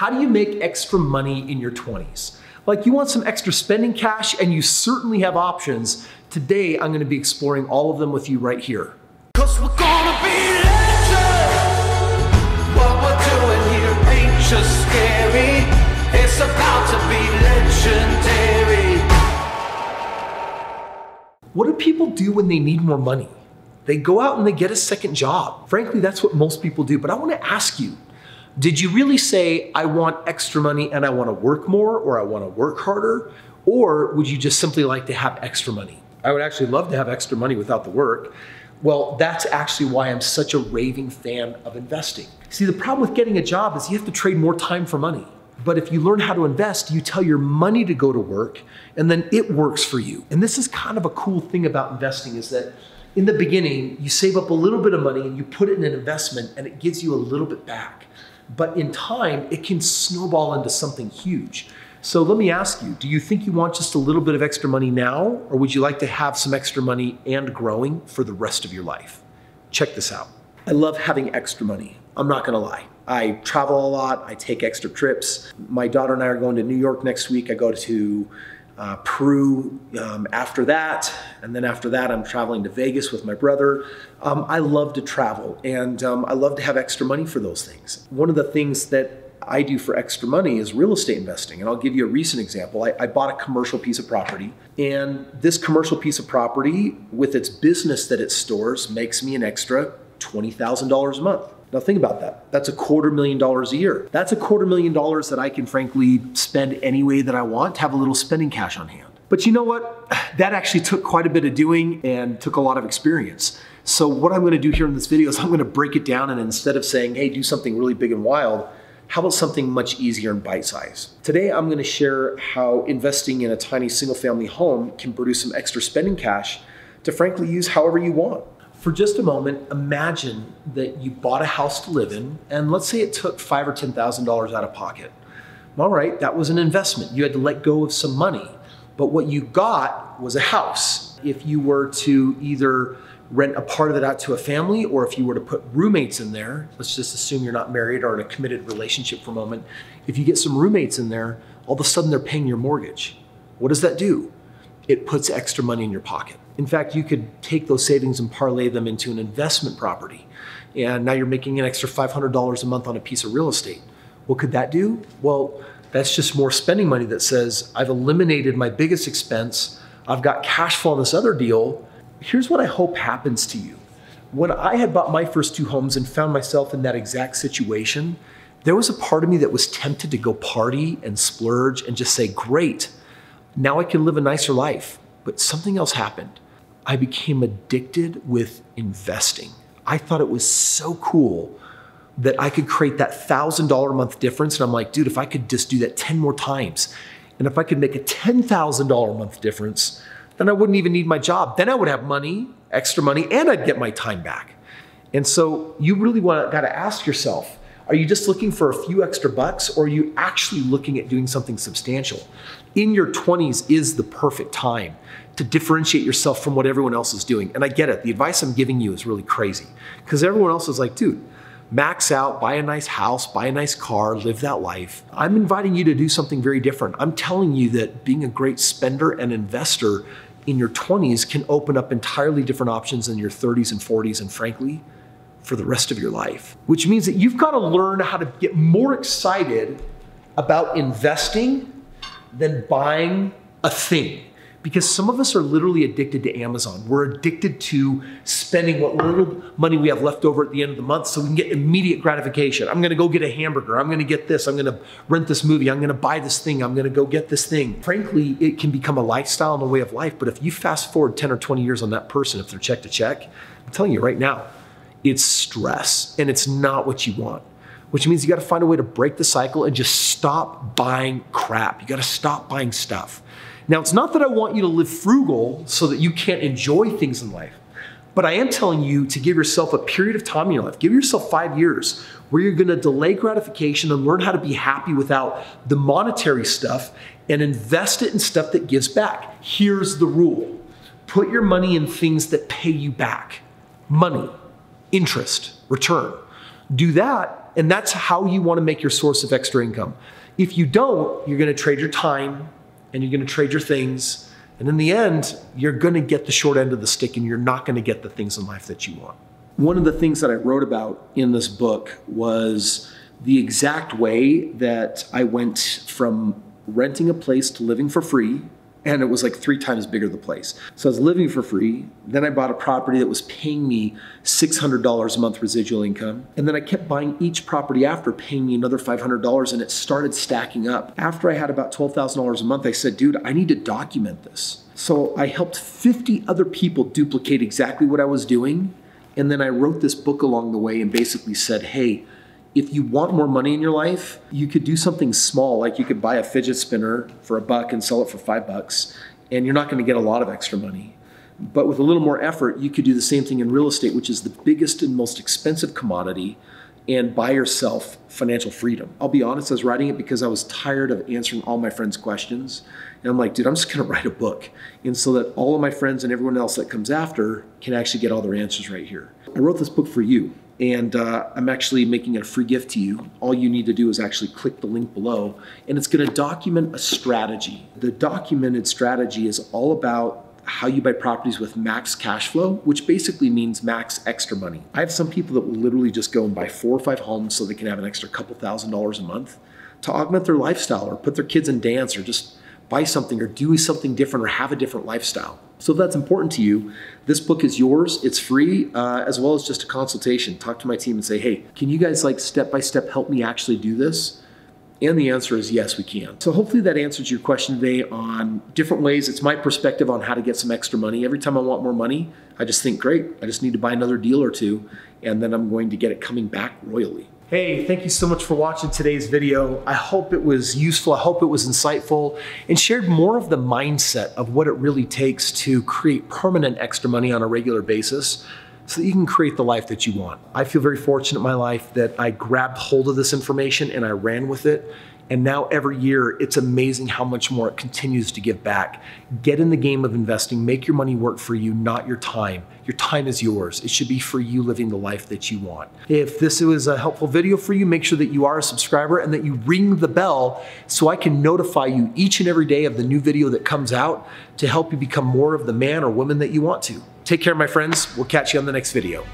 How do you make extra money in your 20s? Like, you want some extra spending cash, and you certainly have options. Today, I'm gonna be exploring all of them with you right here. 'Cause we're gonna be legends. What we're doing here ain't just scary. It's about to be legendary. What do people do when they need more money? They go out and they get a second job. Frankly, that's what most people do. But I wanna ask you, did you really say, I want extra money and I wanna work more, or I wanna work harder? Or would you just simply like to have extra money? I would actually love to have extra money without the work. Well, that's actually why I'm such a raving fan of investing. See, the problem with getting a job is you have to trade more time for money. But if you learn how to invest, you tell your money to go to work, and then it works for you. And this is kind of a cool thing about investing, is that in the beginning, you save up a little bit of money and you put it in an investment, and it gives you a little bit back. But in time, it can snowball into something huge. So let me ask you, do you think you want just a little bit of extra money now, or would you like to have some extra money and growing for the rest of your life? Check this out. I love having extra money. I'm not gonna lie. I travel a lot, I take extra trips. My daughter and I are going to New York next week. I go to Peru after that, and then after that I'm traveling to Vegas with my brother. I love to travel, and I love to have extra money for those things. One of the things that I do for extra money is real estate investing, and I'll give you a recent example. I bought a commercial piece of property, and this commercial piece of property, with its business that it stores, makes me an extra $20,000 a month. Now think about that. That's $250,000 a year. That's $250,000 that I can frankly spend any way that I want, to have a little spending cash on hand. But you know what? That actually took quite a bit of doing and took a lot of experience. So what I'm gonna do here in this video is I'm gonna break it down, and instead of saying, hey, do something really big and wild, how about something much easier and bite-sized? Today, I'm gonna share how investing in a tiny single-family home can produce some extra spending cash to frankly use however you want. For just a moment, imagine that you bought a house to live in, and let's say it took $5,000 or $10,000 out of pocket. All right, that was an investment. You had to let go of some money, but what you got was a house. If you were to either rent a part of it out to a family, or if you were to put roommates in there, let's just assume you're not married or in a committed relationship for a moment. If you get some roommates in there, all of a sudden they're paying your mortgage. What does that do? It puts extra money in your pocket. In fact, you could take those savings and parlay them into an investment property. And now you're making an extra $500 a month on a piece of real estate. What could that do? Well, that's just more spending money that says, I've eliminated my biggest expense. I've got cash flow on this other deal. Here's what I hope happens to you. When I had bought my first 2 homes and found myself in that exact situation, there was a part of me that was tempted to go party and splurge and just say, great, now I can live a nicer life. But something else happened. I became addicted with investing. I thought it was so cool that I could create that $1,000 a month difference. And I'm like, dude, if I could just do that 10 more times, and if I could make a $10,000 a month difference, then I wouldn't even need my job. Then I would have money, extra money, and I'd get my time back. And so you really gotta ask yourself, are you just looking for a few extra bucks, or are you actually looking at doing something substantial? In your 20s is the perfect time to differentiate yourself from what everyone else is doing. And I get it, the advice I'm giving you is really crazy, because everyone else is like, dude, max out, buy a nice house, buy a nice car, live that life. I'm inviting you to do something very different. I'm telling you that being a great spender and investor in your 20s can open up entirely different options in your 30s and 40s, and frankly, for the rest of your life. Which means that you've got to learn how to get more excited about investing than buying a thing. Because some of us are literally addicted to Amazon. We're addicted to spending what little money we have left over at the end of the month so we can get immediate gratification. I'm gonna go get a hamburger, I'm gonna get this, I'm gonna rent this movie, I'm gonna buy this thing, I'm gonna go get this thing. Frankly, it can become a lifestyle and a way of life, but if you fast forward 10 or 20 years on that person, if they're check to check, I'm telling you right now, it's stress, and it's not what you want. Which means you gotta find a way to break the cycle and just stop buying crap. You gotta stop buying stuff. Now, it's not that I want you to live frugal so that you can't enjoy things in life, but I am telling you to give yourself a period of time in your life. Give yourself 5 years where you're gonna delay gratification and learn how to be happy without the monetary stuff and invest it in stuff that gives back. Here's the rule. Put your money in things that pay you back. Money, interest, return. Do that, And that's how you want to make your source of extra income. If you don't, you're going to trade your time and you're going to trade your things. And in the end, you're going to get the short end of the stick and you're not going to get the things in life that you want. One of the things that I wrote about in this book was the exact way that I went from renting a place to living for free. And it was like 3 times bigger, the place. So I was living for free. Then I bought a property that was paying me $600 a month residual income. And then I kept buying each property after, paying me another $500, and it started stacking up. After I had about $12,000 a month, I said, dude, I need to document this. So I helped 50 other people duplicate exactly what I was doing. And then I wrote this book along the way and basically said, hey, if you want more money in your life, you could do something small, like you could buy a fidget spinner for $1 and sell it for $5, and you're not going to get a lot of extra money. But with a little more effort, you could do the same thing in real estate, which is the biggest and most expensive commodity, and buy yourself financial freedom. I'll be honest, I was writing it because I was tired of answering all my friends' questions. And I'm like, dude, I'm just going to write a book. And so that all of my friends and everyone else that comes after can actually get all their answers right here. I wrote this book for you. And I'm actually making it a free gift to you. All you need to do is actually click the link below, and it's going to document a strategy. The documented strategy is all about how you buy properties with max cash flow, which basically means max extra money. I have some people that will literally just go and buy 4 or 5 homes so they can have an extra couple $1,000s a month to augment their lifestyle, or put their kids in dance, or just buy something or do something different or have a different lifestyle. So if that's important to you, this book is yours. It's free, as well as just a consultation. Talk to my team and say, hey, can you guys like step-by-step help me actually do this? And the answer is yes, we can. So hopefully that answers your question today on different ways. It's my perspective on how to get some extra money. Every time I want more money, I just think, great, I just need to buy another deal or two, and then I'm going to get it coming back royally. Hey, thank you so much for watching today's video. I hope it was useful. I hope it was insightful and shared more of the mindset of what it really takes to create permanent extra money on a regular basis so that you can create the life that you want. I feel very fortunate in my life that I grabbed hold of this information and I ran with it. And now every year, it's amazing how much more it continues to give back. Get in the game of investing, make your money work for you, not your time. Your time is yours. It should be for you living the life that you want. If this was a helpful video for you, make sure that you are a subscriber and that you ring the bell so I can notify you each and every day of the new video that comes out to help you become more of the man or woman that you want to. Take care, my friends. We'll catch you on the next video.